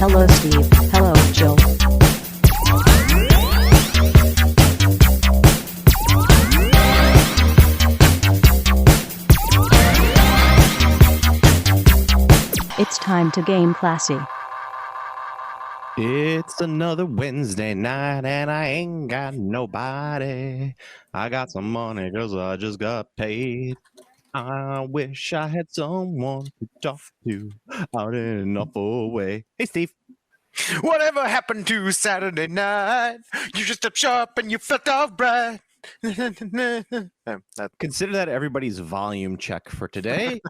Hello, Steve. Hello, Joe. It's time to game classy. It's another Wednesday night and I ain't got nobody. I got some money because I just got paid. I wish I had someone to talk to out in an awful way. Hey, Steve. Whatever happened to Saturday night? You just up sharp and you felt all right. Consider that everybody's volume check for today.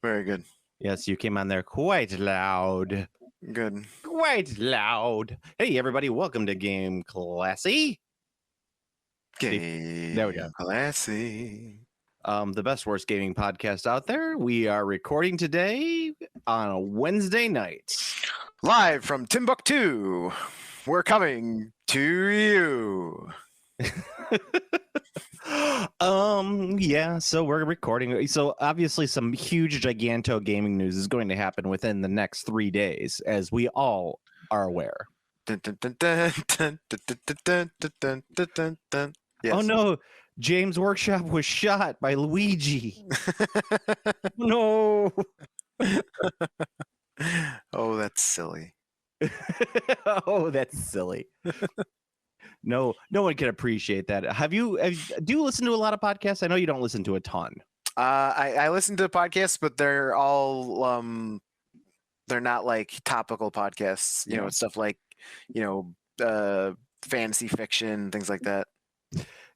Very good. Yes, you came on there quite loud. Good. Quite loud. Hey, everybody, welcome to Game Classy. Game There we go. Classy. The best worst gaming podcast out there. We are recording today on a Wednesday night. Live from Timbuktu. We're coming to you. Yeah, so we're recording. So obviously some huge giganto gaming news is going to happen within the next 3 days, as we all are aware. Dun, dun, dun, dun, dun, dun, dun, dun, dun, dun, dun, dun. Yes. Oh no, James' workshop was shot by Luigi. No. Oh, that's silly. Oh, that's silly. No one can appreciate that. Do you listen to a lot of podcasts? I know you don't listen to a ton. I listen to podcasts, but they're all they're not like topical podcasts. You know, it's stuff like fantasy fiction, things like that.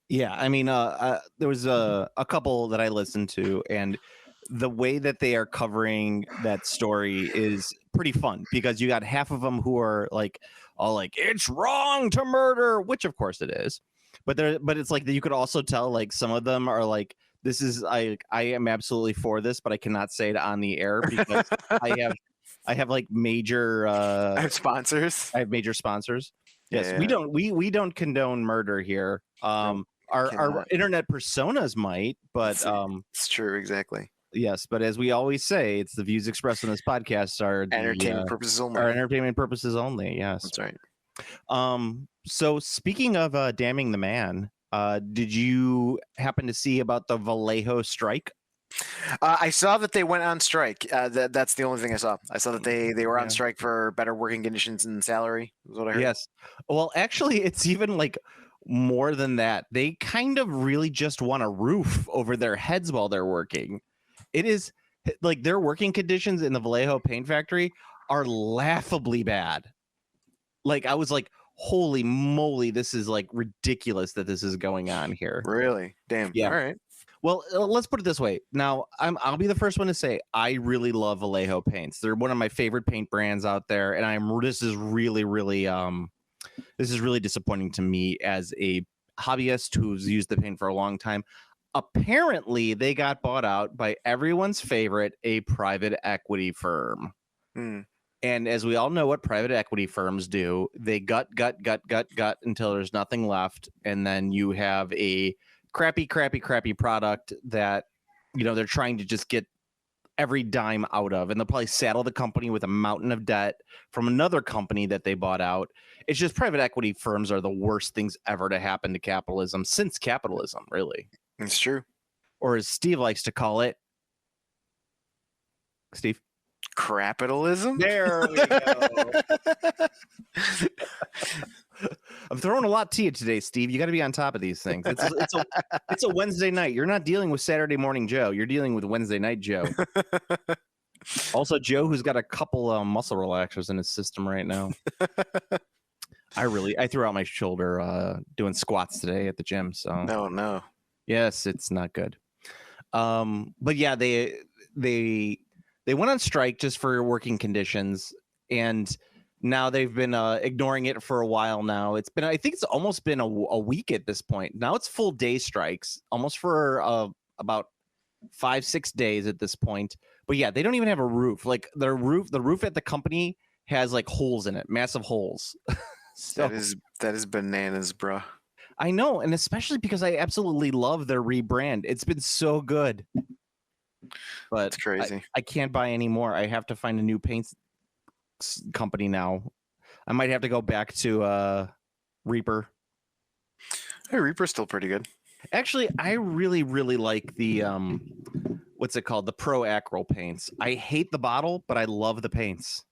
Yeah, I mean, there was a couple that I listened to, and the way that they are covering that story is pretty fun because you got half of them who are like, all like, it's wrong to murder, which of course it is, but it's like that you could also tell like some of them are like, this is I am absolutely for this, but I cannot say it on the air because I have like major I have sponsors. I have major sponsors. Yes, Yeah. we don't condone murder here. Our internet personas might, but It's true, exactly. yes, but as we always say, it's the views expressed on this podcast are Entertainment purposes only. Are entertainment purposes only. Yes, That's right. So speaking of damning the man, did you happen to see about the Vallejo Strike? I saw that they went on strike. That's the only thing I saw. I saw that they were on strike for better working conditions and salary. Is what I heard. Yes. Well, actually, it's even like more than that. They kind of really just want a roof over their heads while they're working. It is like their working conditions in the Vallejo paint factory are laughably bad. Like I was like, holy moly, this is like ridiculous that this is going on here. Really? Damn. Yeah. All right. Well, let's put it this way. Now, I'll be the first one to say I really love Vallejo paints. They're one of my favorite paint brands out there, and this is really disappointing to me as a hobbyist who's used the paint for a long time. Apparently, they got bought out by everyone's favorite, a private equity firm. And as we all know what private equity firms do, they gut until there's nothing left. And then you have a crappy product that, they're trying to just get every dime out of. And they'll probably saddle the company with a mountain of debt from another company that they bought out. It's just private equity firms are the worst things ever to happen to capitalism since capitalism, really. It's true. Or as Steve likes to call it. Steve? Capitalism? There we go. I'm throwing a lot to you today, Steve. You got to be on top of these things. It's a Wednesday night. You're not dealing with Saturday morning Joe. You're dealing with Wednesday night Joe. Also, Joe, who's got a couple muscle relaxers in his system right now. I threw out my shoulder doing squats today at the gym. So no. Yes, it's not good. But yeah, they went on strike just for working conditions, and now they've been ignoring it for a while now. I think it's almost been a week at this point. Now it's full day strikes, almost for about 5-6 days at this point. But yeah, they don't even have a roof. Like the roof at the company has like holes in it, massive holes. So, that is bananas, bro. I know, and especially because I absolutely love their rebrand. It's been so good. But it's crazy. I can't buy any more. I have to find a new paint company now. I might have to go back to Reaper. Hey, Reaper's still pretty good. Actually, I really, really like the what's it called? The Pro Acryl paints. I hate the bottle, but I love the paints.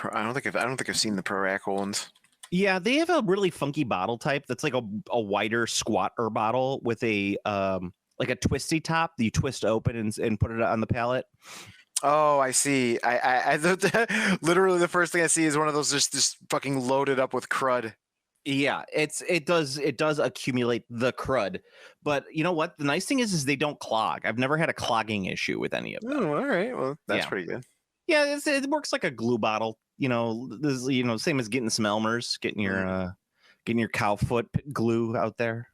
I don't think I've seen the Pro Acryl ones. Yeah, they have a really funky bottle type that's like a wider squatter bottle with a like a twisty top that you twist open and put it on the palette. Oh, I see. I literally the first thing I see is one of those just fucking loaded up with crud. Yeah, it does accumulate the crud, but you know what? The nice thing is they don't clog. I've never had a clogging issue with any of them. Oh, all right. Well, that's pretty good. Yeah, it works like a glue bottle. This same as getting some Elmer's, getting your cow foot glue out there.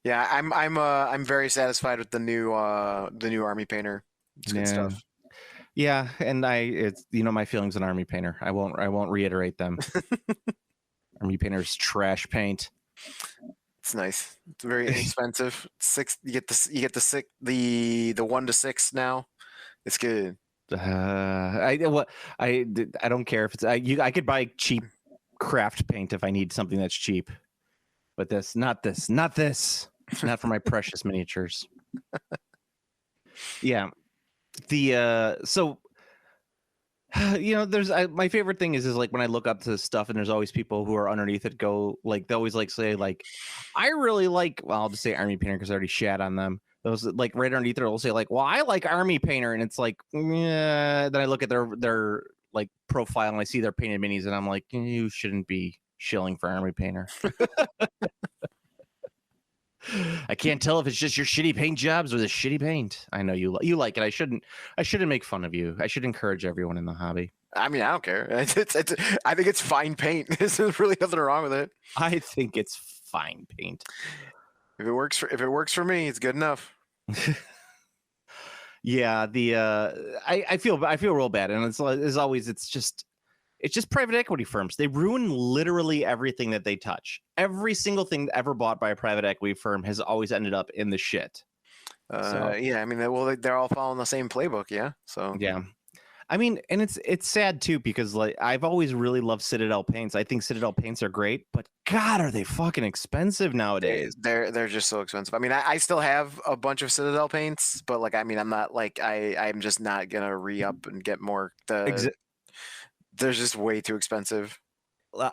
Yeah, I'm very satisfied with the new army painter. It's good stuff. Yeah, and it's my feelings on army painter. I won't reiterate them. Army painter's trash paint. It's nice. It's very inexpensive. You get the 1 to 6 now. It's good. I don't care if it's I could buy cheap craft paint if I need something that's cheap, but not for my precious miniatures. Yeah, so there's my favorite thing is like when I look up to stuff and there's always people who are underneath it go like they always like say like I really like, well, I'll just say army painter because I already shat on them. Those like right underneath it will say like, well, I like army painter, and it's like, yeah. Then I look at their like profile and I see their painted minis and I'm like, you shouldn't be shilling for army painter. I can't tell if it's just your shitty paint jobs or the shitty paint. I know you like it. I shouldn't make fun of you. I should encourage everyone in the hobby. I mean, I don't care. I think it's fine paint. There's really nothing wrong with it. I think it's fine paint. If it works for me, it's good enough. Yeah, I feel real bad, and it's as always, it's just private equity firms. They ruin literally everything that they touch. Every single thing ever bought by a private equity firm has always ended up in the shit. Yeah, I mean, they're all following the same playbook. Yeah, so yeah. I mean, and it's sad too because like I've always really loved Citadel paints. I think Citadel paints are great, but God, are they fucking expensive nowadays? They're just so expensive. I mean, I still have a bunch of Citadel paints, but like, I mean, I'm not like I'm just not gonna re-up and get more. They're just way too expensive.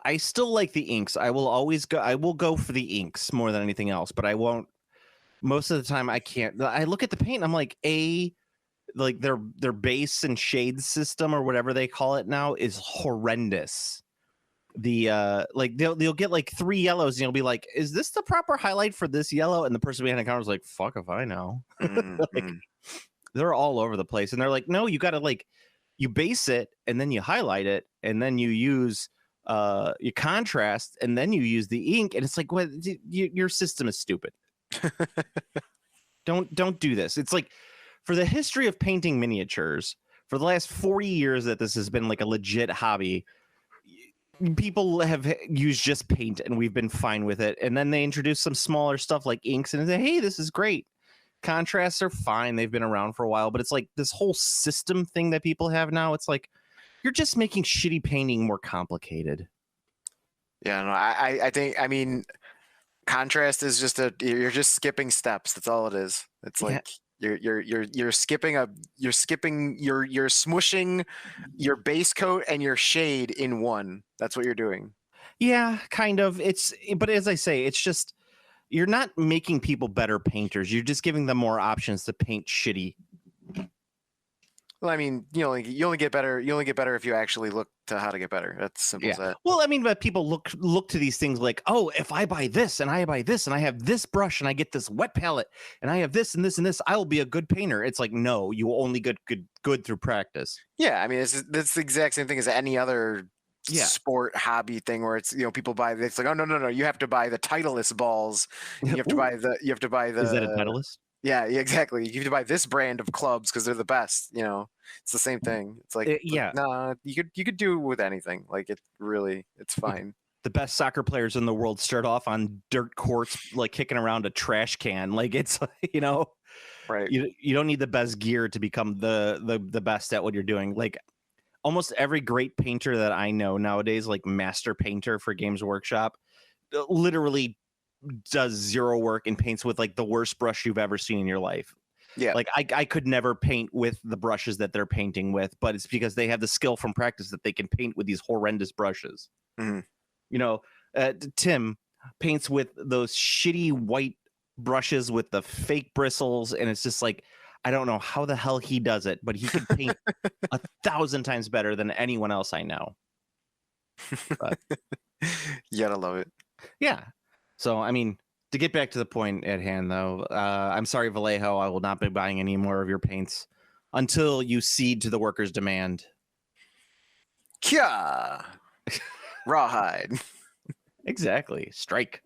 I still like the inks. I will go for the inks more than anything else, but I won't. Most of the time, I can't. I look at the paint. And I'm like, like their base and shade system or whatever they call it now is horrendous. The like they'll get like 3 yellows and you'll be like, is this the proper highlight for this yellow? And the person behind the counter is like, fuck if I know. Like, they're all over the place, and they're like, no, you gotta like you base it and then you highlight it and then you use your contrast and then you use the ink, and it's like, what? Your system is stupid. Don't do this. It's like, for the history of painting miniatures, for the last 40 years that this has been like a legit hobby, people have used just paint and we've been fine with it. And then they introduce some smaller stuff like inks and say, hey, this is great. Contrasts are fine. They've been around for a while, but it's like this whole system thing that people have now. It's like, you're just making shitty painting more complicated. Yeah, no, I think, I mean, contrast is just you're just skipping steps. That's all it is. It's like, you're smushing your base coat and your shade in one. That's what you're doing. Yeah, kind of. But as I say, it's just, you're not making people better painters. You're just giving them more options to paint shitty. Well, I mean, you only get better if you actually look to how to get better. That's simple as that. Well, I mean, but people look to these things like, oh, if I buy this and I buy this and I have this brush and I get this wet palette and I have this and this and this, I'll be a good painter. It's like, no, you only get good through practice. Yeah, I mean, it's the exact same thing as any other sport hobby thing where it's, people buy, it's like, oh no, you have to buy the Titleist balls. You have to buy the Is that a Titleist? Yeah, exactly. You have to buy this brand of clubs because they're the best. It's the same thing. It's like, no, you could do it with anything. Like, it's fine. The best soccer players in the world start off on dirt courts, like kicking around a trash can. Like, it's right. You don't need the best gear to become the best at what you're doing. Like, almost every great painter that I know nowadays, like master painter for Games Workshop, literally does zero work and paints with like the worst brush you've ever seen in your life. Yeah. Like I could never paint with the brushes that they're painting with, but it's because they have the skill from practice that they can paint with these horrendous brushes. Mm-hmm. You know, Tim paints with those shitty white brushes with the fake bristles, and it's just like, I don't know how the hell he does it, but he could paint 1,000 times better than anyone else I know. But, you gotta love it. Yeah. So, I mean, to get back to the point at hand, though, I'm sorry, Vallejo, I will not be buying any more of your paints until you cede to the workers' demand. Kya! Rawhide. Exactly. Strike.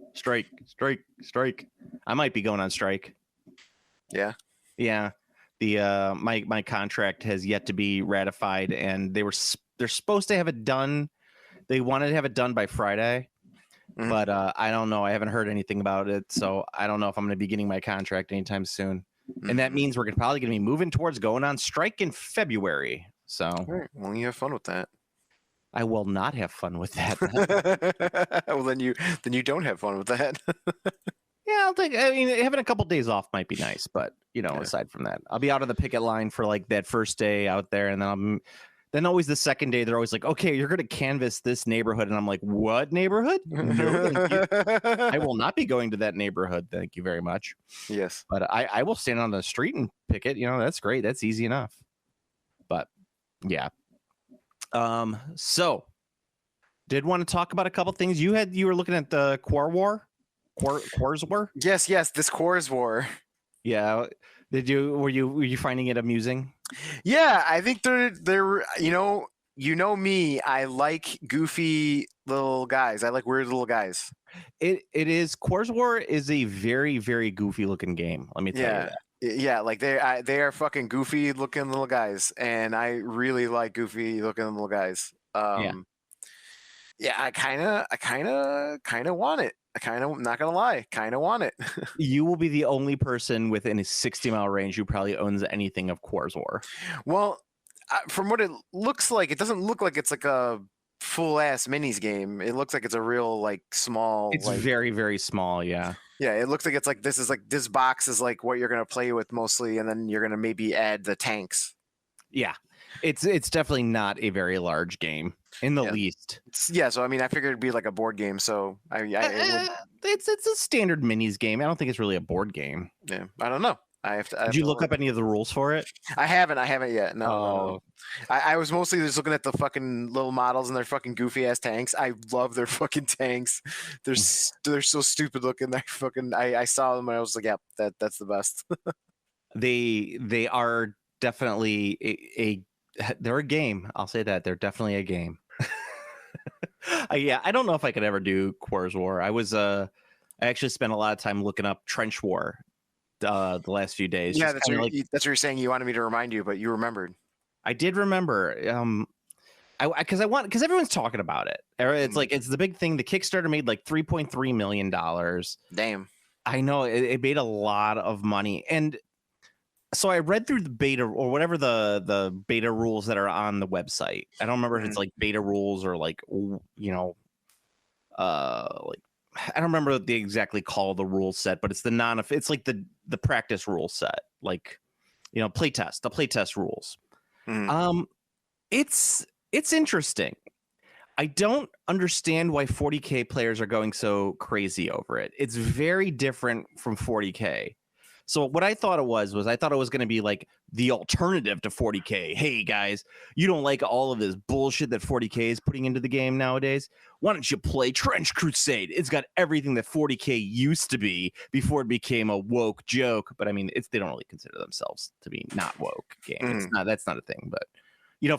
I might be going on strike. Yeah. Yeah. The my contract has yet to be ratified, and they're supposed to have it done. They wanted to have it done by Friday. Mm-hmm. But I don't know. I haven't heard anything about it, so I don't know if I'm going to be getting my contract anytime soon. Mm-hmm. And that means we're probably going to be moving towards going on strike in February. So, all right. Well, you have fun with that. I will not have fun with that. Well, then you don't have fun with that. Yeah, I mean, having a couple days off might be nice, but aside from that, I'll be out on the picket line for like that first day out there, and then always the second day, they're always like, okay, you're going to canvas this neighborhood. And I'm like, what neighborhood? No, thank you. I will not be going to that neighborhood. Thank you very much. Yes. But I will stand on the street and picket. That's great. That's easy enough. But yeah. So did want to talk about a couple things. You were looking at the Quars War? Yes. This Quars War. Yeah. Were you finding it amusing? Yeah, I think they're you know me, I like goofy little guys. I like weird little guys. It is Quars War is a very, very goofy looking game. Let me tell you that. Yeah, like they are fucking goofy looking little guys, and I really like goofy looking little guys. Yeah, I kind of want it. Not gonna lie, kind of want it. You will be the only person within a 60-mile range who probably owns anything of Quars War. Well, from what it looks like, it doesn't look like it's like a full ass minis game. It looks like it's a real like small. It's very, very small. Yeah. Yeah, it looks like it's like this box is like what you're gonna play with mostly, and then you're gonna maybe add the tanks. Yeah, it's definitely not a very large game in the least. Yeah, so I mean, I figured it'd be like a board game. So it's a standard minis game. I don't think it's really a board game. Yeah, I don't know. Did you look up any of the rules for it? I haven't yet. No. I was mostly just looking at the fucking little models and their fucking goofy ass tanks. I love their fucking tanks. They're so stupid looking. They're fucking. I saw them and I was like, yeah, that's the best. They are definitely they're a game. I'll say that they're definitely a game. Yeah, I don't know if I could ever do Quars War. I actually spent a lot of time looking up Trench War the last few days. Yeah, that's what you're saying. You wanted me to remind you, but you remembered. I did remember. Because everyone's talking about it. It's like it's the big thing. The Kickstarter made like $3.3 million. Damn. I know it made a lot of money, and so I read through the beta or whatever the beta rules that are on the website. I don't remember if it's like beta rules or like like I don't remember what they exactly call the rule set, but it's it's like the practice rule set, like the playtest rules. It's interesting. I don't understand why 40K players are going so crazy over it. It's very different from 40K. So what I thought it was I thought it was going to be like the alternative to 40K. Hey guys, you don't like all of this bullshit that 40K is putting into the game nowadays? Why don't you play Trench Crusade? It's got everything that 40K used to be before it became a woke joke. But I mean, they don't really consider themselves to be not woke game. That's not a thing. But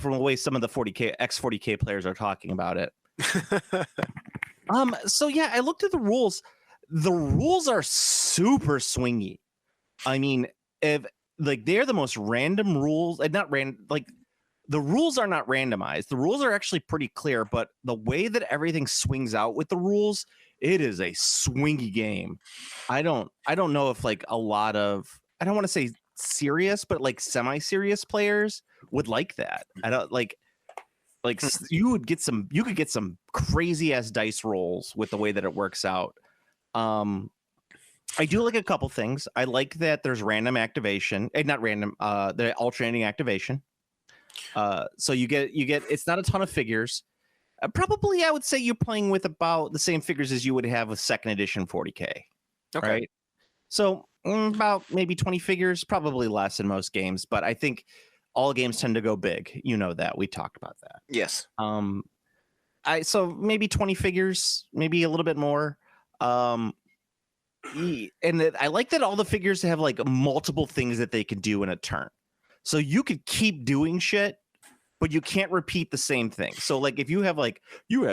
from the way some of the 40K ex-40K players are talking about it. So yeah, I looked at the rules. The rules are super swingy. I mean, if like they're the most random rules, not random, like the rules are not randomized. The rules are actually pretty clear, but the way that everything swings out with the rules, it is a swingy game. I don't know if like a lot of, I don't want to say serious, but like semi-serious players would like that. I don't like, Like you could get some crazy ass dice rolls with the way that it works out. I do like a couple things. I like that there's random activation, not random, the alternating activation. So you get it's not a ton of figures. Probably, I would say you're playing with about the same figures as you would have with second edition 40K. Okay. Right. So about maybe 20 figures, probably less in most games, but I think all games tend to go big. You know that we talked about that. Yes. So maybe 20 figures, maybe a little bit more. And I like that all the figures have like multiple things that they can do in a turn. So you could keep doing shit, but you can't repeat the same thing. So like if you have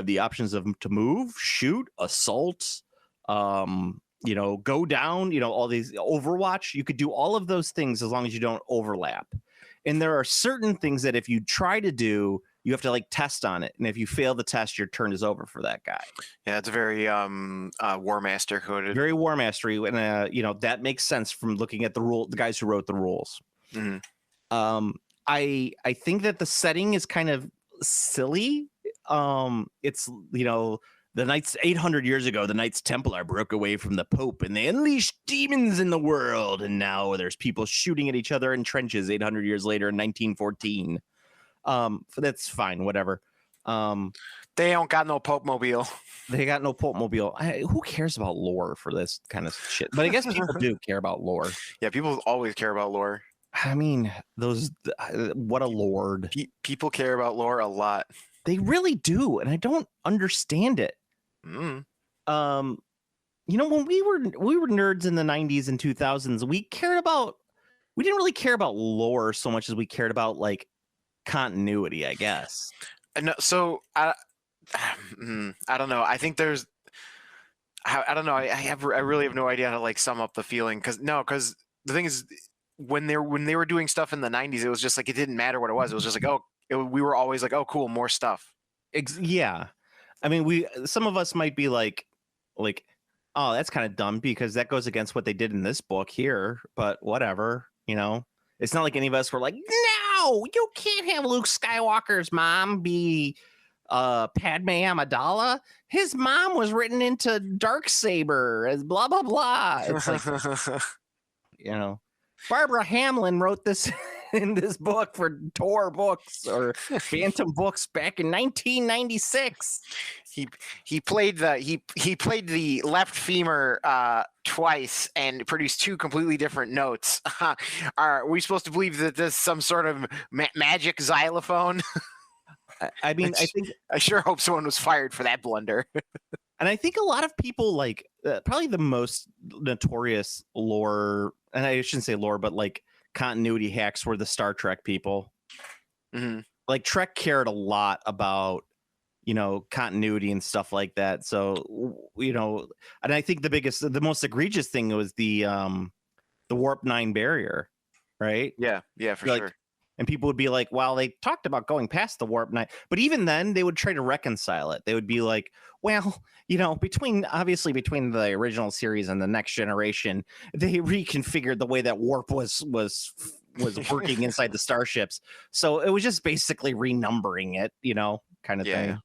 the options of to move, shoot, assault, go down, all these Overwatch, you could do all of those things as long as you don't overlap. And there are certain things that if you try to do, you have to like test on it. And if you fail the test, your turn is over for that guy. Yeah, it's very War Master coded. Very War Mastery. And that makes sense from looking at the guys who wrote the rules. Mm-hmm. I think that the setting is kind of silly. It's the Knights 800 years ago, the Knights Templar broke away from the Pope and they unleashed demons in the world. And now there's people shooting at each other in trenches 800 years later in 1914. That's fine, whatever. They don't got no Pope mobile. They got no Pope mobile. Who cares about lore for this kind of shit? But I guess people do care about lore. Yeah, people always care about lore. I mean, what a lord. People care about lore a lot. They really do, and I don't understand it. Mm. When we were nerds in the 90s and 2000s, we didn't really care about lore so much as we cared about like continuity, I guess. No, so I don't know. I think there's I don't know. I really have no idea how to like sum up the feeling because the thing is when they were doing stuff in the 90s, it was just like it didn't matter what it was. It was just like we were always like, oh, cool, more stuff. Yeah, I mean, some of us might be like, oh, that's kind of dumb because that goes against what they did in this book here. But whatever, it's not like any of us were like, no, you can't have Luke Skywalker's mom be Padme Amidala. His mom was written into Darksaber as blah blah blah. It's like, Barbara Hamlin wrote this in this book for Tor Books or Phantom Books back in 1996. He played the left femur twice and produced two completely different notes. Are we supposed to believe that this is some sort of magic xylophone? I mean, I sure hope someone was fired for that blunder. And I think a lot of people like probably the most notorious lore, and I shouldn't say lore, but like continuity hacks were the Star Trek people. Mm-hmm. Like Trek cared a lot about, continuity and stuff like that. So, and I think the most egregious thing was the Warp 9 barrier, right? Yeah, for sure. And people would be like, well, they talked about going past the Warp 9. But even then, they would try to reconcile it. They would be like, well, between the original series and the Next Generation, they reconfigured the way that warp was working inside the starships. So it was just basically renumbering it, kind of thing.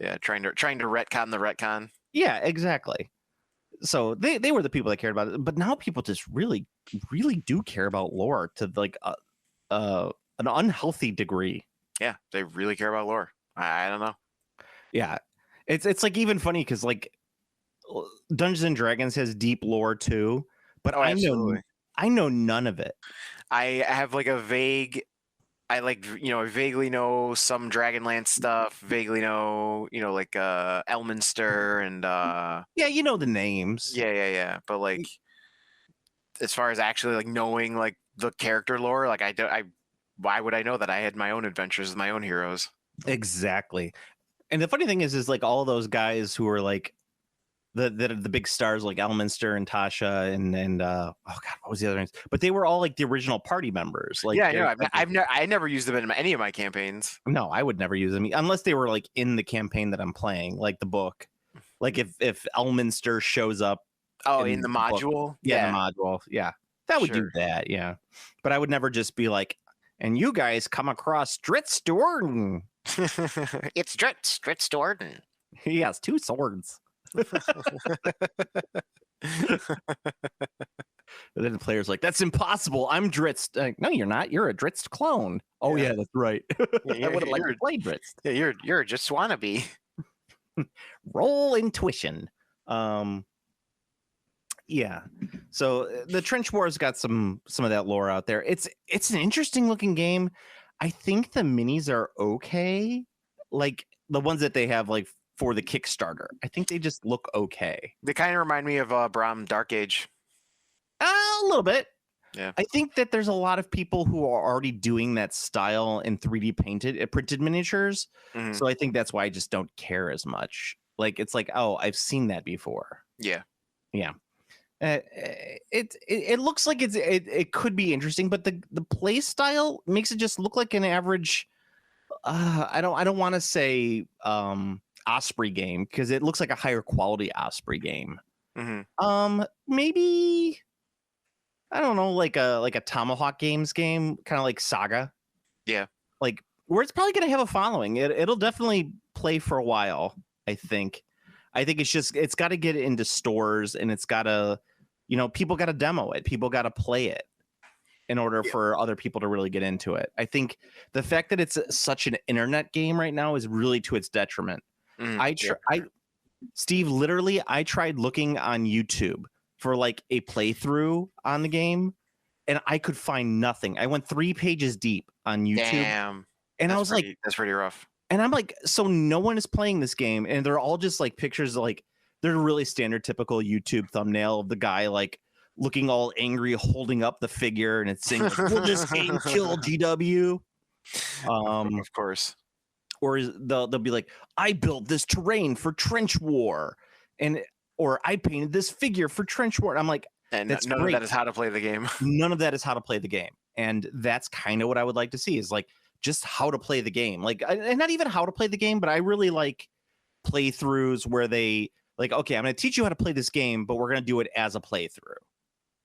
Yeah, trying to retcon the retcon. Yeah, exactly. So they were the people that cared about it. But now people just really, really do care about lore to like an unhealthy degree. Yeah, they really care about lore. I don't know. Yeah, it's like even funny because like Dungeons and Dragons has deep lore too, but I know none of it. I have like I vaguely know some Dragonlance stuff, vaguely know, like Elminster and yeah, the names. Yeah. But like as far as actually like knowing like the character lore, like why would I know that? I had my own adventures with my own heroes. Exactly. And the funny thing is like all those guys who are like the big stars like Elminster and Tasha and oh god, what was the other names? But they were all like the original party members. Like I never used them in any of my campaigns. No, I would never use them unless they were like in the campaign that I'm playing, like the book. Like if Elminster shows up. Oh, in the module? Book, yeah, in the module. Yeah. That would do that, yeah. But I would never just be like, and you guys come across Dritz Dorn. It's Dritz Orden. He has 2 swords. And then the player's like, "That's impossible. I'm Dritz." No, you're not. You're a Dritz clone. Oh yeah, that's right. I would have liked to play Dritz. Yeah, you're just wannabe. Roll intuition. Yeah. So the Trench War's got some of that lore out there. It's an interesting looking game. I think the minis are okay. Like the ones that they have like for the Kickstarter. I think they just look okay. They kind of remind me of Brom Dark Age. A little bit. Yeah. I think that there's a lot of people who are already doing that style in 3D printed miniatures. Mhm. So I think that's why I just don't care as much. Like it's like, oh, I've seen that before. Yeah. Yeah. It looks like it could be interesting, but the play style makes it just look like an average. I don't want to say Osprey game because it looks like a higher quality Osprey game. Mm-hmm. Maybe I don't know, like a Tomahawk Games game, kind of like Saga. Yeah. Like where it's probably gonna have a following. It'll definitely play for a while. I think it's got to get into stores and it's got to, people got to demo it. People got to play it in order for other people to really get into it. I think the fact that it's such an internet game right now is really to its detriment. Steve, literally, I tried looking on YouTube for like a playthrough on the game and I could find nothing. I went 3 pages deep on YouTube. Damn. And I was like, that's pretty rough. And I'm like, so no one is playing this game, and they're all just like pictures of like they're really standard, typical YouTube thumbnail of the guy like looking all angry, holding up the figure, and it's saying, like, "We'll just aim kill GW." Of course. Or they'll be like, "I built this terrain for Trench War," or "I painted this figure for Trench War." And I'm like, and that's none great. of that is how to play the game. None of that is how to play the game, and that's kind of what I would like to see is like. Just how to play the game, like, and not even how to play the game, but I really like playthroughs where they like, okay, I'm going to teach you how to play this game, but we're going to do it as a playthrough.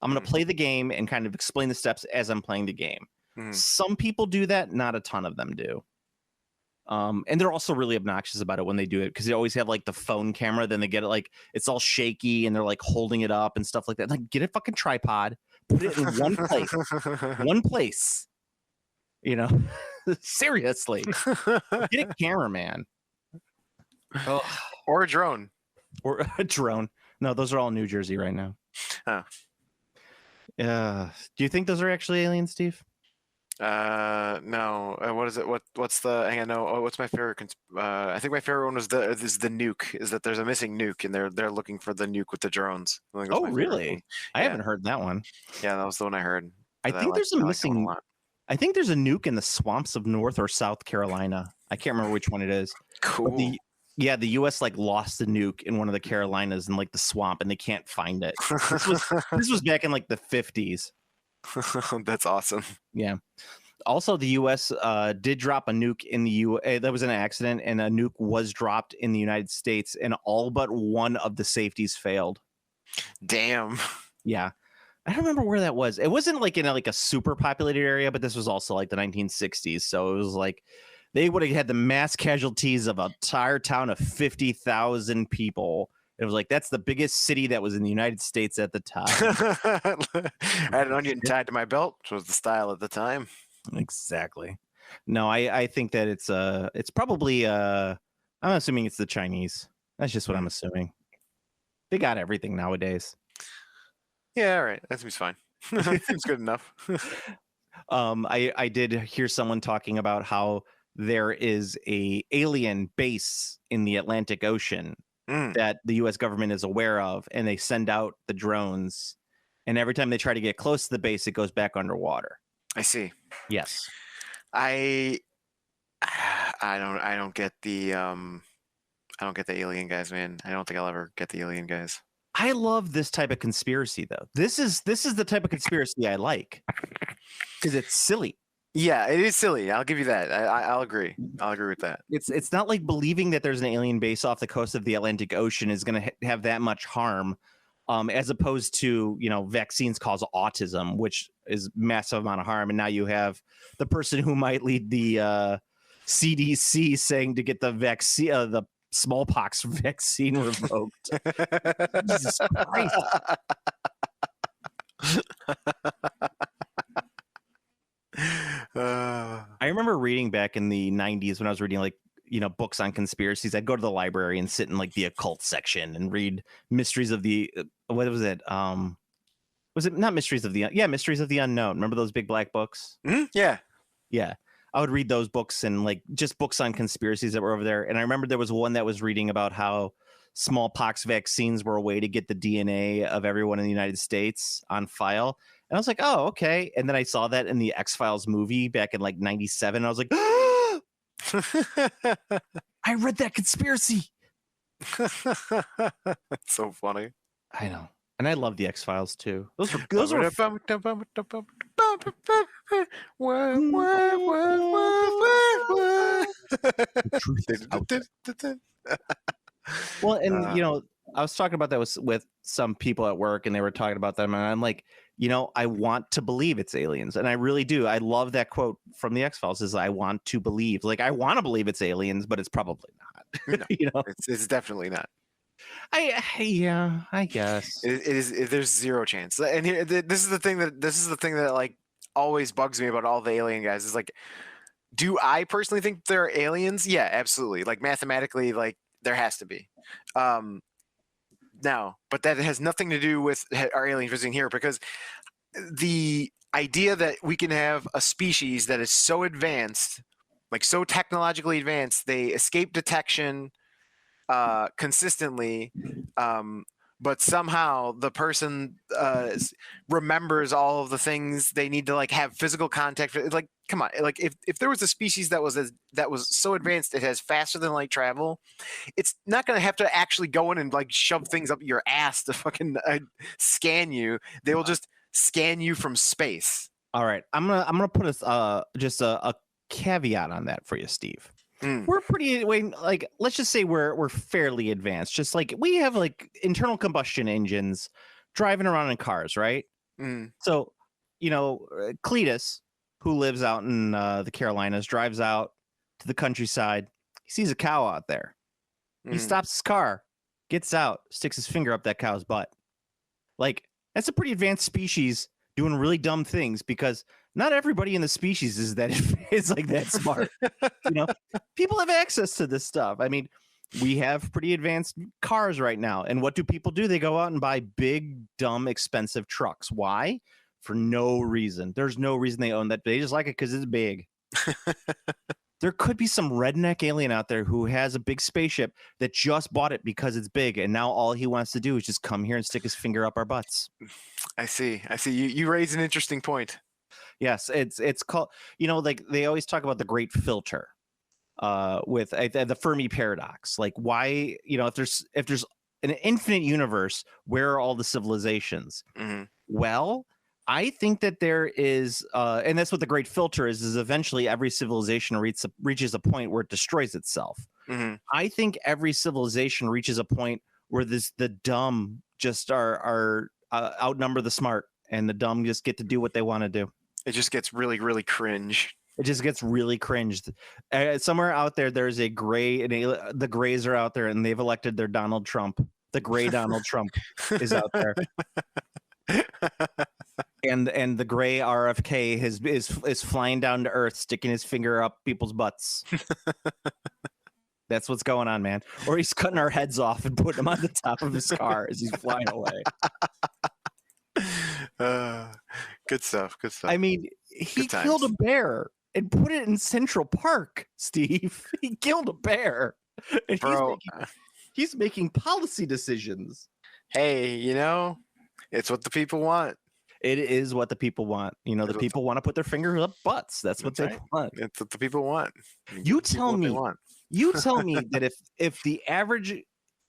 I'm going to play the game and kind of explain the steps as I'm playing the game. Some people do that, not a ton of them do. And they're also really obnoxious about it when they do it because they always have like the phone camera, then they get it like it's all shaky and they're like holding it up and stuff like that. Like, get a fucking tripod, put it in one place, Seriously, get a cameraman. Or a drone. Or a drone. No, those are all New Jersey right now. Oh. Do you think those are actually aliens, Steve? No. What is it? What's the? Hang on. No. What's my favorite? I think my favorite one was the nuke. Is that there's a missing nuke and they're looking for the nuke with the drones. Oh, really? I haven't heard that one. Yeah, that was the one I heard. I think there's a missing. I think there's a nuke in the swamps of North or South Carolina. I can't remember which one it is. Cool. The U.S. like lost the nuke in one of the Carolinas in like the swamp, and they can't find it. This was back in like the 50s. That's awesome. Yeah. Also, the U.S. Did drop a nuke in the That was an accident, and a nuke was dropped in the United States, and all but one of the safeties failed. Damn. Yeah. I don't remember where that was. It wasn't like in a super populated area, but this was also like the 1960s. So it was like they would have had the mass casualties of an entire town of 50,000 people. It was like, that's the biggest city that was in the United States at the time. I had an onion tied to my belt, which was the style at the time. Exactly. No, I think that it's probably, I'm assuming it's the Chinese. That's just what I'm assuming. They got everything nowadays. Yeah, all right. That seems fine. Seems good enough. I did hear someone talking about how there is a alien base in the Atlantic Ocean that the U.S. government is aware of, and they send out the drones, and every time they try to get close to the base, it goes back underwater. I see. Yes. I don't get the alien guys, man. I don't think I'll ever get the alien guys. I love this type of conspiracy, though. This is the type of conspiracy I like because it's silly. Yeah, it is silly. I'll give you that. I'll agree. I'll agree with that. It's not like believing that there's an alien base off the coast of the Atlantic Ocean is going to have that much harm, as opposed to vaccines cause autism, which is massive amount of harm, and now you have the person who might lead the CDC saying to get the vaccine, the smallpox vaccine revoked. Jesus Christ. I remember reading back in the 90s when I was reading like, books on conspiracies. I'd go to the library and sit in like the occult section and read Mysteries of the what was it? Was it not Mysteries of the Mysteries of the Unknown? Remember those big black books? Mm-hmm. Yeah. Yeah. I would read those books and like just books on conspiracies that were over there. And I remember there was one that was reading about how smallpox vaccines were a way to get the DNA of everyone in the United States on file. And I was like, oh, okay. And then I saw that in the X-Files movie back in like 97. I was like, I read that conspiracy. That's so funny. I know. And I love the X-Files too. Those were well, and I was talking about that with some people at work, and they were talking about them, and I'm like, I want to believe it's aliens, and I really do. I love that quote from the X-Files: "Is I want to believe, like I want to believe it's aliens, but it's probably not." No, it's definitely not. I guess it is. There's zero chance. And here, this is the thing that like always bugs me about all the alien guys is like, do I personally think they're aliens? Yeah, absolutely. Like mathematically, like there has to be. Now, but that has nothing to do with our aliens visiting here, because the idea that we can have a species that is so advanced, like so technologically advanced, they escape detection consistently, but somehow the person remembers all of the things they need to like have physical contact. Like, come on, like if there was a species that was so advanced it has faster than light travel, it's not going to have to actually go in and like shove things up your ass to fucking scan you. They will just scan you from space. All right, I'm gonna put just a caveat on that for you, Steve. We're pretty like, let's just say we're fairly advanced. Just like we have like internal combustion engines driving around in cars, right? So, Cletus, who lives out in the Carolinas, drives out to the countryside. He sees a cow out there. He stops his car, gets out, sticks his finger up that cow's butt. Like, that's a pretty advanced species doing really dumb things, because not everybody in the species is like that smart. People have access to this stuff. I mean, we have pretty advanced cars right now. And what do people do? They go out and buy big, dumb, expensive trucks. Why? For no reason. There's no reason they own that. They just like it because it's big. There could be some redneck alien out there who has a big spaceship that just bought it because it's big, and now all he wants to do is just come here and stick his finger up our butts. I see. You raise an interesting point. Yes, it's called, like they always talk about the great filter with the Fermi paradox. Like, why, if there's an infinite universe, where are all the civilizations? Well, I think that there is, and that's what the great filter is eventually every civilization reaches a point where it destroys itself. I think every civilization reaches a point where the dumb just are outnumber the smart, and the dumb just get to do what they want to do. It just gets really, really cringe. It just gets really cringed. Somewhere out there, there's a gray, and the grays are out there, and they've elected their Donald Trump. The gray Donald Trump is out there. And the gray RFK is flying down to Earth, sticking his finger up people's butts. That's what's going on, man. Or he's cutting our heads off and putting them on the top of his car as he's flying away. Good stuff. I mean, he killed a bear and put it in Central Park, Steve. He killed a bear. And he's making policy decisions. Hey, it's what the people want. It is what the people want. The people want to put their fingers up butts. That's what they want. It's what the people want. You tell me that if the average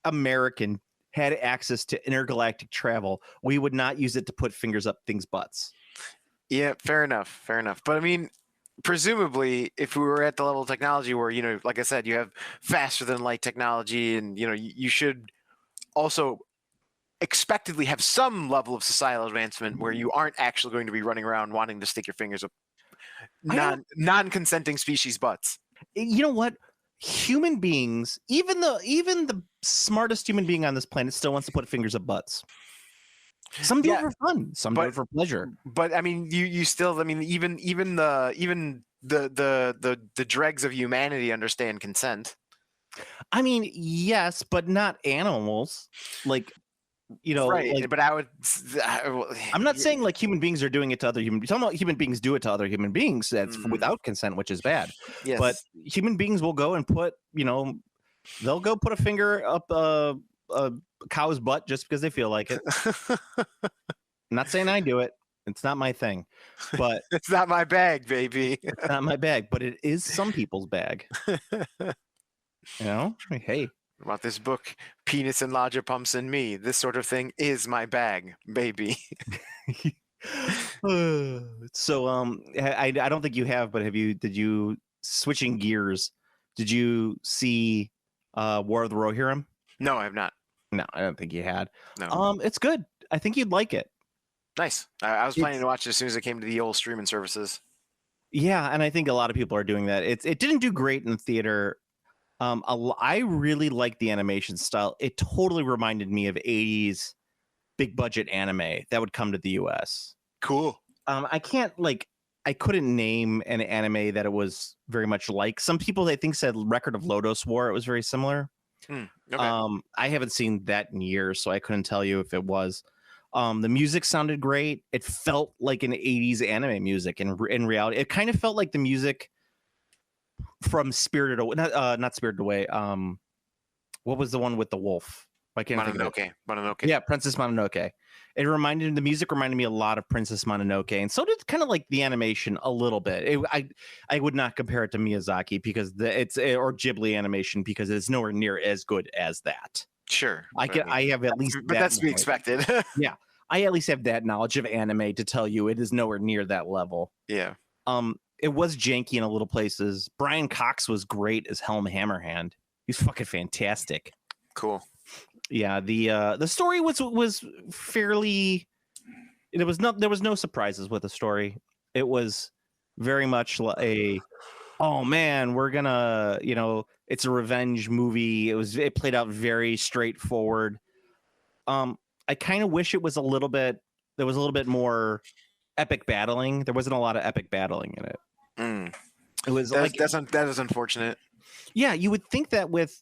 American had access to intergalactic travel, we would not use it to put fingers up things' butts. Yeah, fair enough. But I mean, presumably, if we were at the level of technology where, like I said, you have faster than light technology, and, you should also expectedly have some level of societal advancement where you aren't actually going to be running around wanting to stick your fingers up non-consenting species butts. You know what? Human beings, even the smartest human being on this planet, still wants to put fingers up butts. Some do it for fun, some do it for pleasure. But I mean, you still, I mean, even the dregs of humanity understand consent. I mean, yes, but not animals. Like, you know, right? Like, but I'm not saying like human beings are doing it to other human beings. Some human beings do it to other human beings. That's without consent, which is bad. Yes. But human beings will go and put, they'll go put a finger up a cow's butt just because they feel like it. I'm not saying I do it. It's not my thing, but it's not my bag, baby. It's not my bag, but it is some people's bag. Hey. About this book, Penis and Lodger Pumps and Me. This sort of thing is my bag, baby. So I don't think you have, but did you, switching gears, did you see War of the Rohirrim? No, I have not. No, I don't think you had. No. It's good. I think you'd like it. Nice. I was planning to watch it as soon as it came to the old streaming services. Yeah, and I think a lot of people are doing that. It didn't do great in the theater. I really like the animation style. It totally reminded me of 80s big budget anime that would come to the US. Cool. I couldn't name an anime that it was very much like. Some people I think said Record of Lodoss War. It was very similar. Okay. I haven't seen that in years, so I couldn't tell you if it was. The music sounded great. It felt like an 80s anime music in reality. It kind of felt like the music from Spirited Away, not Spirited Away. What was the one with the wolf? I can't think of it. Mononoke. Yeah, Princess Mononoke. The music reminded me a lot of Princess Mononoke, and so did kind of like the animation a little bit. I would not compare it to Miyazaki because or Ghibli animation because it's nowhere near as good as that. Sure, I have at least, but that's to be expected. Yeah, I at least have that knowledge of anime to tell you it is nowhere near that level. Yeah. It was janky in a little places. Brian Cox was great as Helm Hammerhand. He's fucking fantastic. Cool. Yeah, the story was fairly. There was no surprises with the story. It was very much oh man, we're gonna, it's a revenge movie. It played out very straightforward. I kind of wish there was a little bit more epic battling. There wasn't a lot of epic battling in it. It was that is unfortunate. Yeah, you would think that with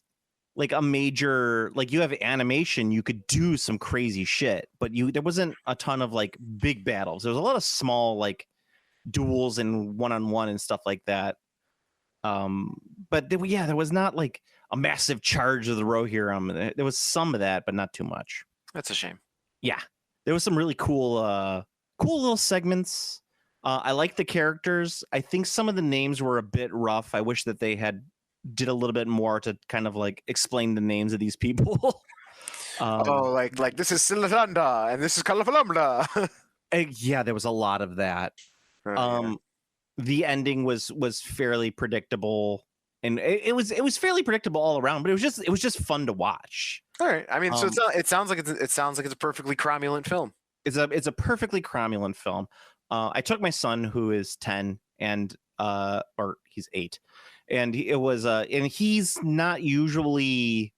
like a major, like you have animation, you could do some crazy shit, but there wasn't a ton of like big battles. There was a lot of small like duels and one-on-one and stuff like that. But there was not like a massive charge of the Rohirrim. There was some of that, but not too much. That's a shame. Yeah, there was some really cool little segments. I like the characters. I think some of the names were a bit rough. I wish that they did a little bit more to kind of like explain the names of these people. Like this is Silatanda and this is Kalafalumda. Yeah, there was a lot of that. The ending was fairly predictable, and it was fairly predictable all around. But it was just fun to watch. All right. I mean, so it sounds like it's a perfectly cromulent film. It's a perfectly cromulent film. I took my son who is 10 and or he's 8, and and he's not usually.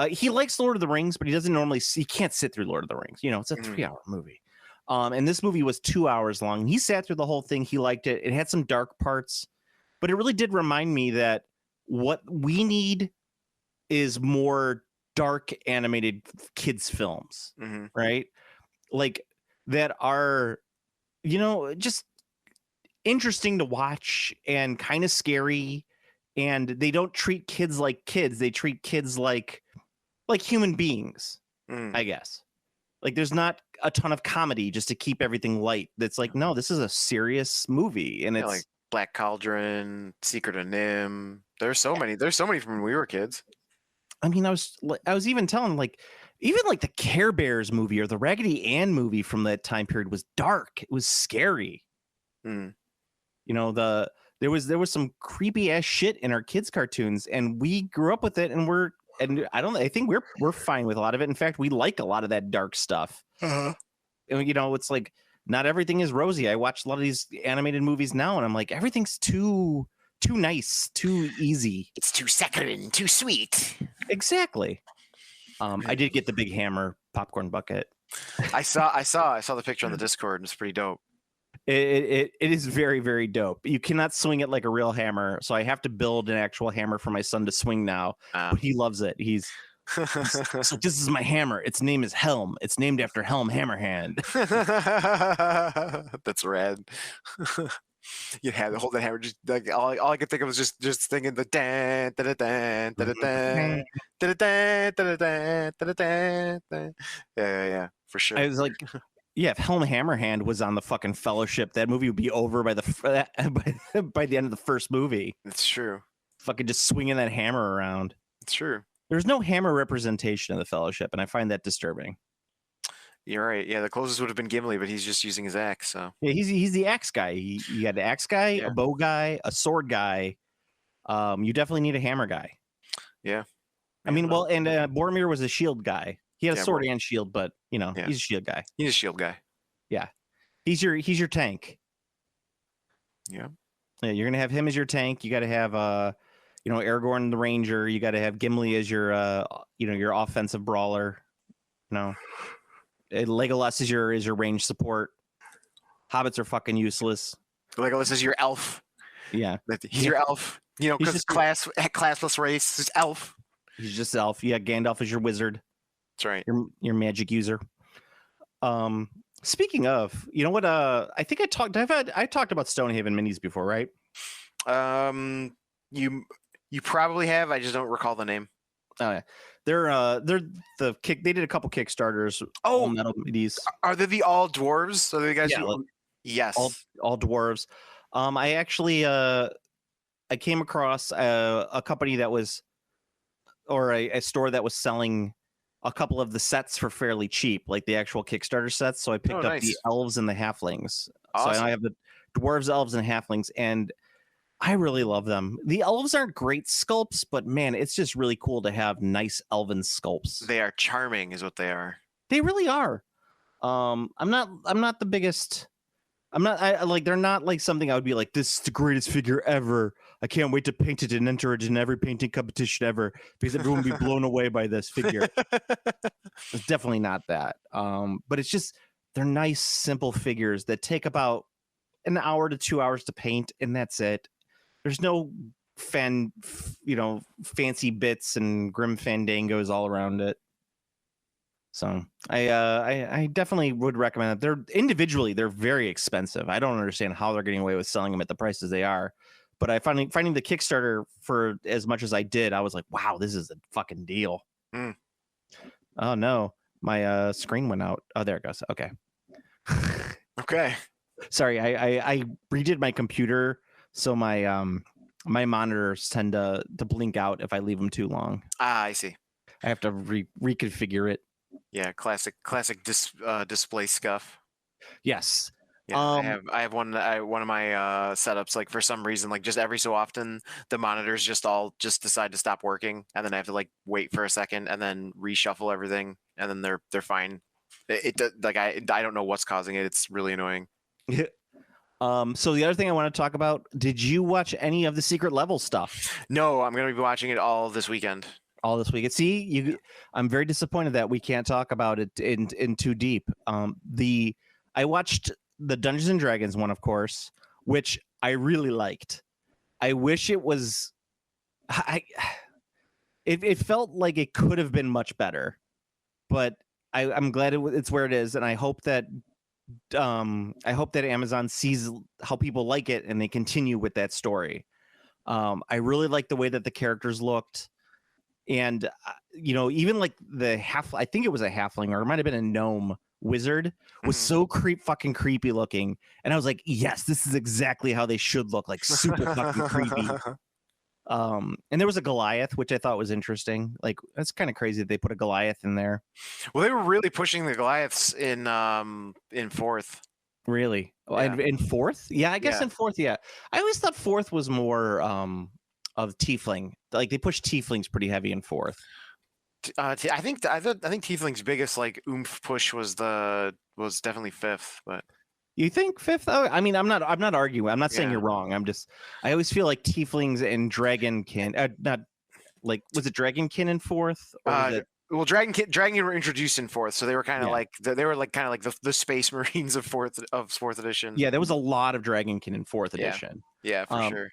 He likes Lord of the Rings, but he can't sit through Lord of the Rings. It's a 3-hour movie. And this movie was 2 hours long. He sat through the whole thing. He liked it. It had some dark parts, but it really did remind me that what we need is more dark animated kids films, right? Like that are, just interesting to watch and kind of scary. And they don't treat kids like kids. They treat kids like human beings, I guess. Like there's not a ton of comedy just to keep everything light. That's like, no, this is a serious movie. And it's like Black Cauldron, Secret of Nim. There's so many from when we were kids. I mean, I was even telling even the Care Bears movie or the Raggedy Ann movie from that time period was dark. It was scary. There was some creepy ass shit in our kids' cartoons, and we grew up with it, and I think we're fine with a lot of it. In fact, we like a lot of that dark stuff. And, it's like not everything is rosy. I watch a lot of these animated movies now, and I'm like, everything's too too nice, too easy. It's too saccharine, too sweet. Exactly. I did get the big hammer popcorn bucket. I saw the picture on the Discord. It's pretty dope. It is very, very dope. You cannot swing it like a real hammer, so I have to build an actual hammer for my son to swing now. But he loves it. He's like, this is my hammer. Its name is Helm. It's named after Helm Hammerhand. That's rad. You had to hold that hammer. Just like all I could think of was just thinking the dan da da dan da da dan da da dan da da dan. Yeah, for sure. I was like, yeah, if Helm Hammerhand was on the fucking Fellowship, that movie would be over by by the end of the first movie. It's true. Fucking just swinging that hammer around. It's true. There's no hammer representation of the Fellowship, and I find that disturbing. You're right. Yeah, the closest would have been Gimli, but he's just using his axe. So yeah, he's the axe guy. You got an axe guy, a bow guy, a sword guy. You definitely need a hammer guy. Yeah. I mean, well, and Boromir was a shield guy. He had a sword and shield, but he's a shield guy. He's a shield guy. Yeah, he's your tank. Yeah. Yeah, you're gonna have him as your tank. You got to have Aragorn the ranger. You got to have Gimli as your your offensive brawler. Legolas is your range support. Hobbits are fucking useless. Legolas is your elf. Yeah, he's your elf. Because classless race is elf. He's just elf. Yeah, Gandalf is your wizard. That's right. Your magic user. Speaking of, you know what? I think I talked about Stonehaven minis before, right? You probably have. I just don't recall the name. Oh yeah, they're they did a couple Kickstarters. Oh, metal minis. Are they the all dwarves? Are they the guys? Yeah, yes, all dwarves. I actually I came across a company that was, or a store that was selling a couple of the sets for fairly cheap, like the actual Kickstarter sets. So I picked up the elves and the halflings. Awesome. So I have the dwarves, elves, and halflings, and I really love them. The elves aren't great sculpts, but man, it's just really cool to have nice elven sculpts. They are charming, is what they are. They really are. I'm not the biggest. They're not like something I would be like, this is the greatest figure ever. I can't wait to paint it and enter it in every painting competition ever because everyone will be blown away by this figure. It's definitely not that. But it's just, they're nice, simple figures that take about an hour to 2 hours to paint, and that's it. There's no fancy bits and grim fandangos all around it. So I definitely would recommend that. They're very expensive. I don't understand how they're getting away with selling them at the prices they are. But I finding the Kickstarter for as much as I did, I was like, wow, this is a fucking deal. Oh no, my screen went out. Oh, there it goes. Okay. Okay. Sorry, I redid my computer, so my my monitors tend to blink out if I leave them too long. I see. I have to reconfigure it. Yeah, classic display scuff. Yes. Yeah, I have one of my setups, like for some reason, like just every so often the monitors just decide to stop working, and then I have to like wait for a second and then reshuffle everything, and then they're fine. I don't know what's causing it. It's really annoying. So the other thing I want to talk about, did you watch any of the Secret Level stuff? No, I'm going to be watching it all this weekend. All this weekend. See, I'm very disappointed that we can't talk about it in too deep. I watched the Dungeons and Dragons one, of course, which I really liked. I wish it was. It felt like it could have been much better, but I'm glad it's where it is, and I hope that Amazon sees how people like it and they continue with that story. I really like the way that the characters looked, and even like I think it was a halfling, or it might have been a gnome wizard, was so fucking creepy looking, and I was like, yes, this is exactly how they should look, like super fucking creepy. And there was a Goliath, which I thought was interesting. Like, that's kind of crazy that they put a Goliath in there. Well, they were really pushing the Goliaths in fourth. Really? Yeah. In fourth? Yeah, I guess in fourth. Yeah, I always thought fourth was more of tiefling. Like, they pushed tieflings pretty heavy in fourth. I think Tiefling's biggest like oomph push was definitely fifth, but You think fifth? Oh, I mean, I'm not arguing. I'm not saying Yeah. you're wrong. I always feel like tieflings and dragonkin, not like, was it dragonkin in fourth? Or was it? Well, Dragon were introduced in fourth, so they were kind of Yeah. like kind of like the Space Marines of fourth edition. Yeah, there was a lot of dragonkin in fourth Yeah. edition. Yeah, for sure.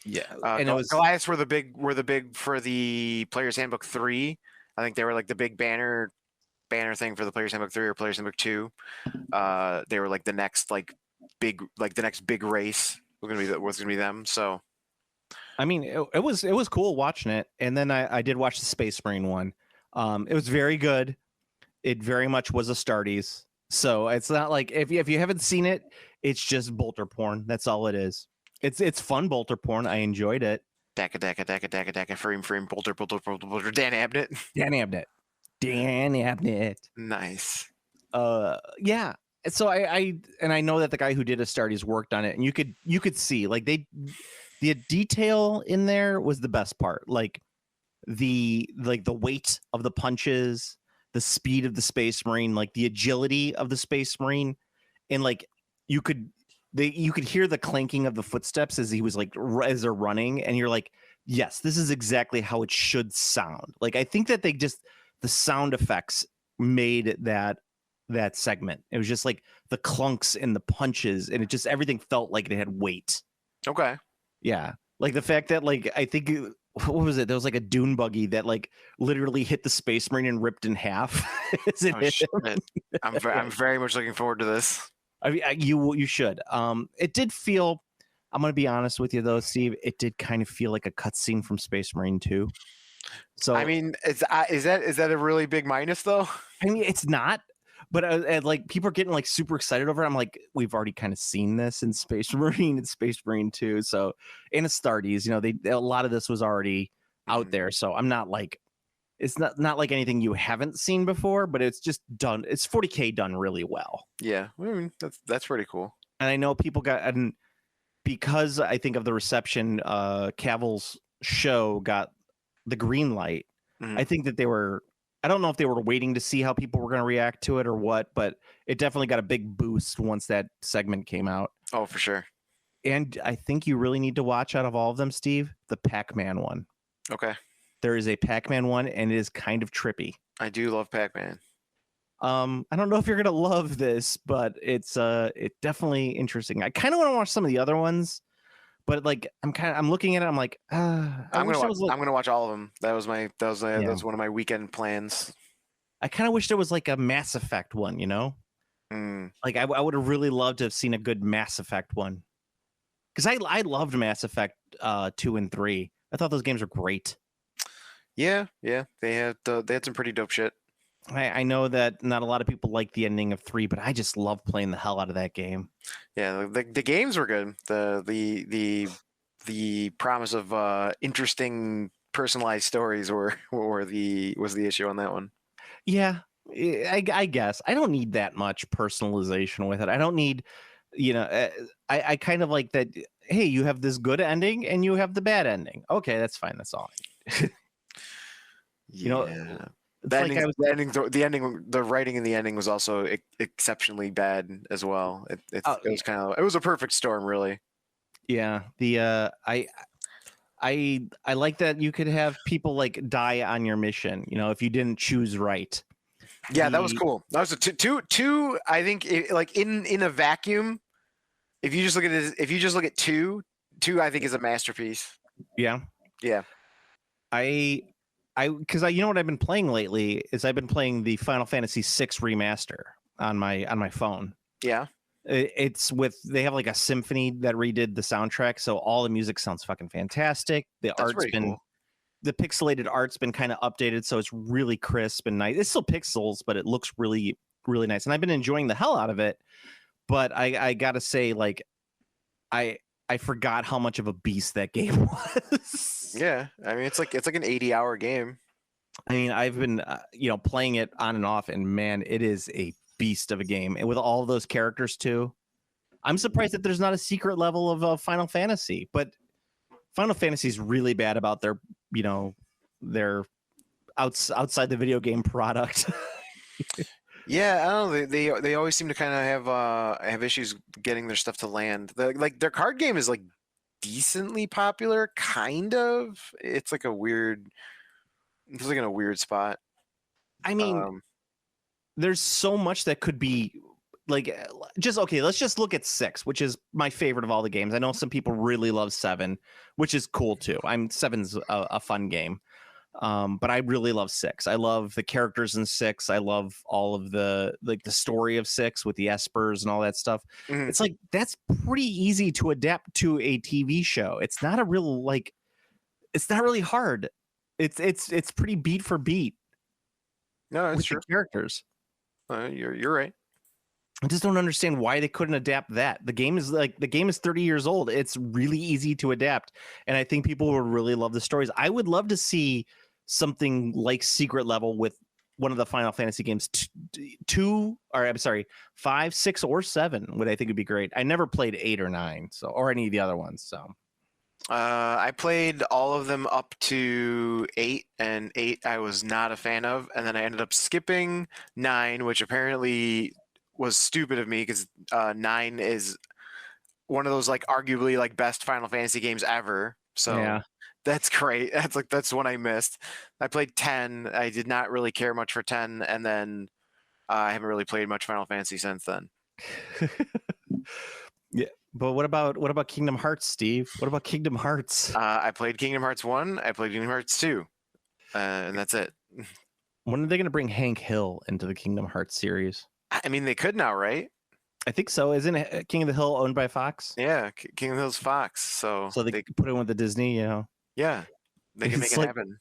Yeah, and it was Goliaths were the big for the Player's Handbook 3. I think they were like the big banner thing for the Player's Handbook 3 or Player's Handbook 2. They were like the next big race was gonna be them. So I mean, it was cool watching it, and then I did watch the Space Marine one. It was very good. It very much was a Starties. So it's not like if you haven't seen it, it's just bolter porn. That's all it is. It's fun bolter porn. I enjoyed it. Daka, frame, bolter, Dan Abnett. Dan Abnett. Nice. Yeah. So I know that the guy who did a Starties worked on it, and you could see like the detail in there was the best part. Like the weight of the punches, the speed of the Space Marine, like the agility of the Space Marine, and like you could hear the clanking of the footsteps as he was like as they're running, and you're like, yes, this is exactly how it should sound. Like I think that the sound effects made that segment. It was just like the clunks and the punches, and it just everything felt like it had weight. Okay. Yeah, like the fact that like I think what was it? There was like a dune buggy that like literally hit the Space Marine and ripped in half. I'm very much looking forward to this. I mean, you should. It did feel. I'm gonna be honest with you though, Steve. It did kind of feel like a cutscene from Space Marine 2. So I mean, is that a really big minus though? I mean, it's not. But like people are getting like super excited over it. I'm like, we've already kind of seen this in Space Marine and Space Marine 2. So in Astartes, a lot of this was already out there. So I'm not like, it's not like anything you haven't seen before, but it's just done. It's 40K done really well. Yeah, I mean that's pretty cool. And I know people and because I think of the reception, Cavill's show got the green light. I think that I don't know if they were waiting to see how people were going to react to it or what, but it definitely got a big boost once that segment came out. Oh, for sure. And I think you really need to watch out of all of them, Steve, the Pac-Man one. Okay. There is a Pac-Man one, and it is kind of trippy. I do love Pac-Man. I don't know if you're going to love this, but it's definitely interesting. I kind of want to watch some of the other ones, but like I'm looking at it, I'm like, I'm gonna watch all of them. That was one of my weekend plans. I kind of wish there was like a Mass Effect one, Like I would have really loved to have seen a good Mass Effect one, because I loved Mass Effect 2 and 3. I thought those games were great. Yeah, they had some pretty dope shit. I know that not a lot of people like the ending of 3, but I just love playing the hell out of that game. Yeah, the games were good. The promise of interesting personalized stories was the issue on that one. Yeah, I guess I don't need that much personalization with it. I don't need, I kind of like that. Hey, you have this good ending and you have the bad ending. Okay, that's fine. That's all. The writing in the ending was also exceptionally bad as well. It was a perfect storm, really. Yeah, I like that you could have people like die on your mission. If you didn't choose right. Yeah, that was cool. That was two. I think in a vacuum, if you just look at two, I think is a masterpiece. Yeah. Yeah. Because you know what I've been playing lately is I've been playing the Final Fantasy VI remaster on my phone. Yeah, they have like a symphony that redid the soundtrack, so all the music sounds fucking fantastic. The pixelated art's been kind of updated, so it's really crisp and nice. It's still pixels, but it looks really, really nice, and I've been enjoying the hell out of it. But I gotta say, like, I forgot how much of a beast that game was. Yeah, I mean it's like an 80-hour game. I mean, I've been playing it on and off, and man, it is a beast of a game, and with all those characters too. I'm surprised that there's not a secret level of Final Fantasy, but Final Fantasy is really bad about their outside the video game product. Yeah, I don't know. They always seem to kind of have issues getting their stuff to land. Like their card game is like decently popular, kind of. It's like a weird. It's like in a weird spot. I mean, there's so much that could be like just okay. Let's just look at 6, which is my favorite of all the games. I know some people really love 7, which is cool too. 7's a fun game. But I really love 6. I love the characters in 6. I love all of the story of 6 with the espers and all that stuff. Mhm. It's like that's pretty easy to adapt to a TV show. It's not a real it's not really hard. It's pretty beat for beat. No, that's with true. the characters. You're right. I just don't understand why they couldn't adapt that. The game is 30 years old. It's really easy to adapt, and I think people would really love the stories. I would love to see something like Secret Level with one of the Final Fantasy games, 5, 6, or 7. Would I think would be great. I never played 8 or 9, or any of the other ones. So I played all of them up to 8, and 8 I was not a fan of, and then I ended up skipping 9, which apparently was stupid of me because 9 is one of those like arguably like best Final Fantasy games ever. So yeah. that's great. That's one I missed. I played 10. I did not really care much for 10, and then I haven't really played much Final Fantasy since then. Yeah, but what about Kingdom Hearts, Steve? What about Kingdom Hearts? I played Kingdom Hearts 1. I played Kingdom Hearts 2, and that's it. When are they going to bring Hank Hill into the Kingdom Hearts series? I mean, they could now, right? I think so. Isn't it King of the Hill owned by Fox? Yeah, King of the Hill's Fox. So they put it with the Disney, Yeah, they can make it happen.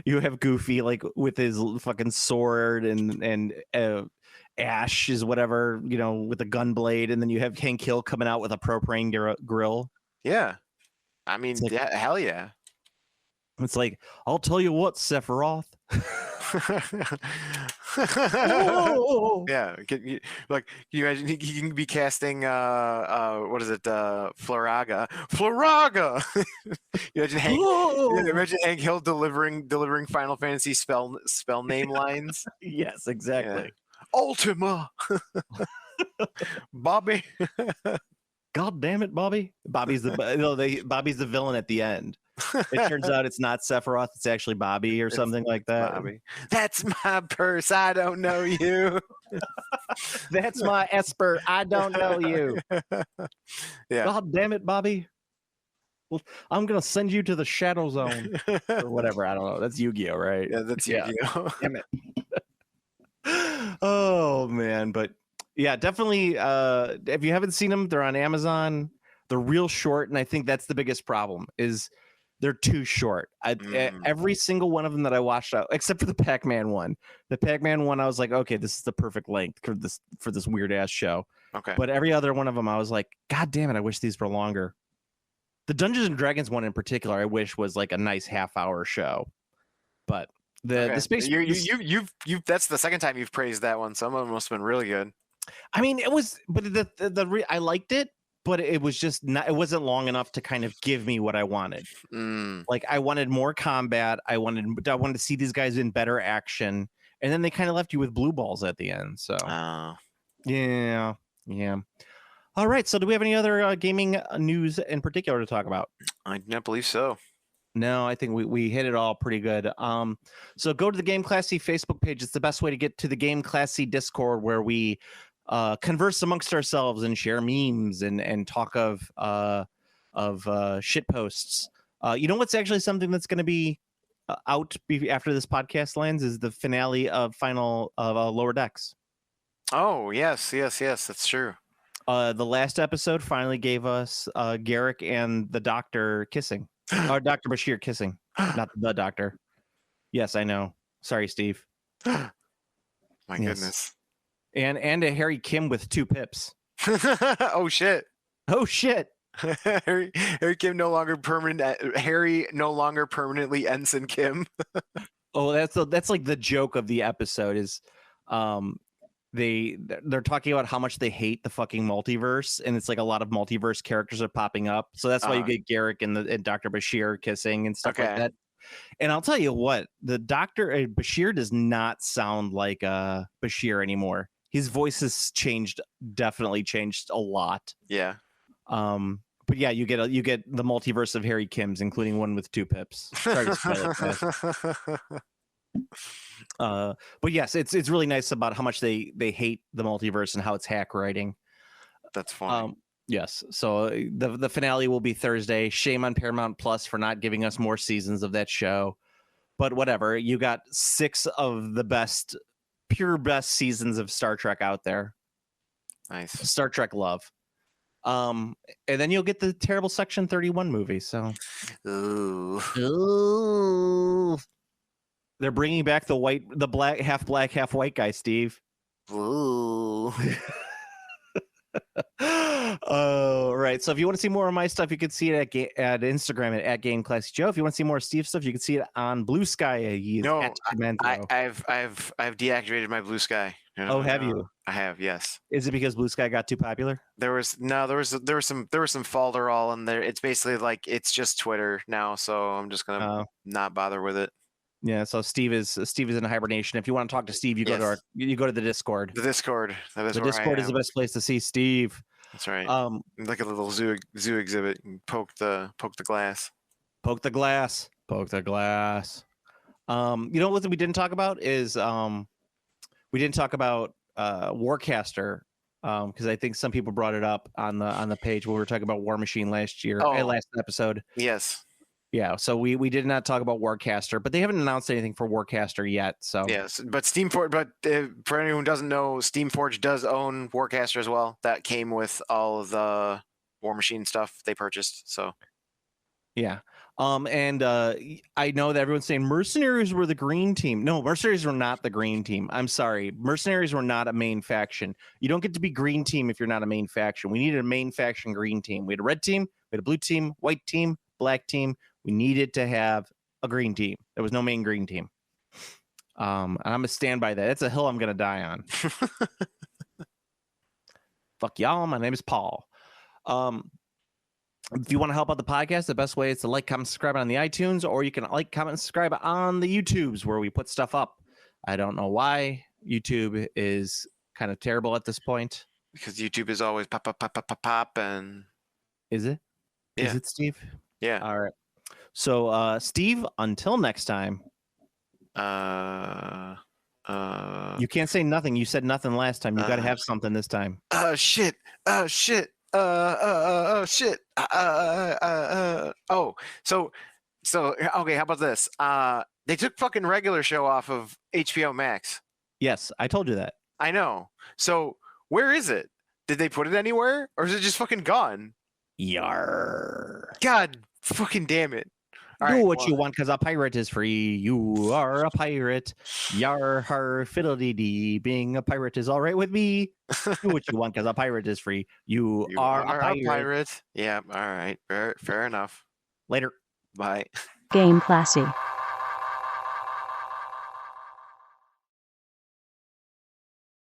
You have Goofy with his fucking sword and Ash is whatever, with a gun blade, and then you have Hank Hill coming out with a propane grill. Yeah, I mean, yeah, hell yeah. It's like, I'll tell you what, Sephiroth. Yeah, you imagine he can be casting what is it, Floraga. You imagine Hank Hill delivering Final Fantasy spell name lines. Yes, exactly. Yeah. Ultima. Bobby. God damn it, Bobby. Bobby's the villain at the end. It turns out it's not Sephiroth, it's actually Bobby or something like that. Bobby. That's my purse. I don't know you. That's my Esper. I don't know you. Yeah. God damn it, Bobby. Well, I'm gonna send you to the Shadow Zone or whatever. I don't know. That's Yu-Gi-Oh, right? Yeah, that's Yu-Gi-Oh. Damn it. Oh man, but yeah, definitely. If you haven't seen them, they're on Amazon. They're real short, and I think that's the biggest problem is they're too short. Every single one of them that I watched out, except for the Pac-Man one. The Pac-Man one, I was like, okay, this is the perfect length for this weird ass show. Okay. But every other one of them, I was like, God damn it, I wish these were longer. The Dungeons and Dragons one in particular, I wish was like a nice half-hour show. But the space you've that's the second time you've praised that one. Some of them must have been really good. I mean, it was, but I liked it, but it was just not. It wasn't long enough to kind of give me what I wanted. Like I wanted more combat. I wanted to see these guys in better action, and then they kind of left you with blue balls at the end. So yeah. All right. So do we have any other gaming news in particular to talk about? I don't believe so. No, I think we hit it all pretty good. So go to the Game Classy Facebook page. It's the best way to get to the Game Classy Discord, where we converse amongst ourselves and share memes and talk of shit posts. You know what's actually something that's going to be out after this podcast lands is the finale of Lower Decks. Oh yes, that's true. The last episode finally gave us Garrick and the Doctor kissing. Or Dr. Bashir kissing, not the Doctor. Yes, I know. Sorry, Steve. My goodness. And a Harry Kim with 2 pips. Oh shit. Harry Kim no longer permanent. Harry no longer permanently Ensign Kim. Oh, that's like the joke of the episode is, they're talking about how much they hate the fucking multiverse, and it's like a lot of multiverse characters are popping up. So that's why you get Garrick and Dr. Bashir kissing and stuff like that. And I'll tell you what, the Dr. Bashir does not sound like Bashir anymore. his voice has definitely changed a lot. Yeah. But yeah, you get the multiverse of Harry Kims, including one with 2 pips. Sorry to spoil it, guys. But yes, it's really nice about how much they hate the multiverse and how it's hack writing. That's funny. Yes. So the finale will be Thursday. Shame on Paramount Plus for not giving us more seasons of that show. But whatever. You got 6 of the pure best seasons of Star Trek out there. Nice. Star Trek love. And then you'll get the terrible Section 31 movie. So, Ooh. They're bringing back the black, half white guy, Steve. Ooh. Oh, right. So if you want to see more of my stuff, you can see it at Instagram at Game Classy Joe. If you want to see more Steve stuff, you can see it on Blue Sky. No, I've deactivated my Blue Sky. Oh, have you? I have, yes. Is it because Blue Sky got too popular? There was some falderall in there. It's basically like it's just Twitter now, so I'm just gonna not bother with it. Yeah, so Steve is in hibernation. If you want to talk to Steve, you go to the Discord. The Discord. The Discord is the best place to see Steve. That's right. Like a little zoo exhibit. And poke the glass. Poke the glass. Poke the glass. You know what we didn't talk about is we didn't talk about Warcaster because I think some people brought it up on the page when we were talking about War Machine last episode. Yes. Yeah, so we did not talk about Warcaster, but they haven't announced anything for Warcaster yet. So yes, but Steamforge. But for anyone who doesn't know, Steamforge does own Warcaster as well. That came with all of the War Machine stuff they purchased. So yeah, and I know that everyone's saying Mercenaries were the green team. No, Mercenaries were not the green team. I'm sorry, Mercenaries were not a main faction. You don't get to be green team if you're not a main faction. We needed a main faction green team. We had a red team, we had a blue team, white team, black team. We needed to have a green team. There was no main green team. And I'm going to stand by that. It's a hill I'm going to die on. Fuck y'all. My name is Paul. If you want to help out the podcast, the best way is to like, comment, subscribe on the iTunes, or you can like, comment, and subscribe on the YouTubes where we put stuff up. I don't know why YouTube is kind of terrible at this point. Because YouTube is always pop, and... Is it? Yeah. Is it, Steve? Yeah. All right. So, Steve, until next time. You can't say nothing. You said nothing last time. You got to have something this time. Shit. Shit. Shit. So okay, how about this? They took fucking regular show off of HBO Max. Yes, I told you that. I know. So, where is it? Did they put it anywhere, or is it just fucking gone? Yar. God fucking damn it. Do what you want, because a pirate is free. You are a pirate. Yar har fiddle-dee-dee. Being a pirate is all right with me. Do what you want, because a pirate is free. You are a pirate. Yeah, all right. Fair enough. Later. Bye. Game Classy.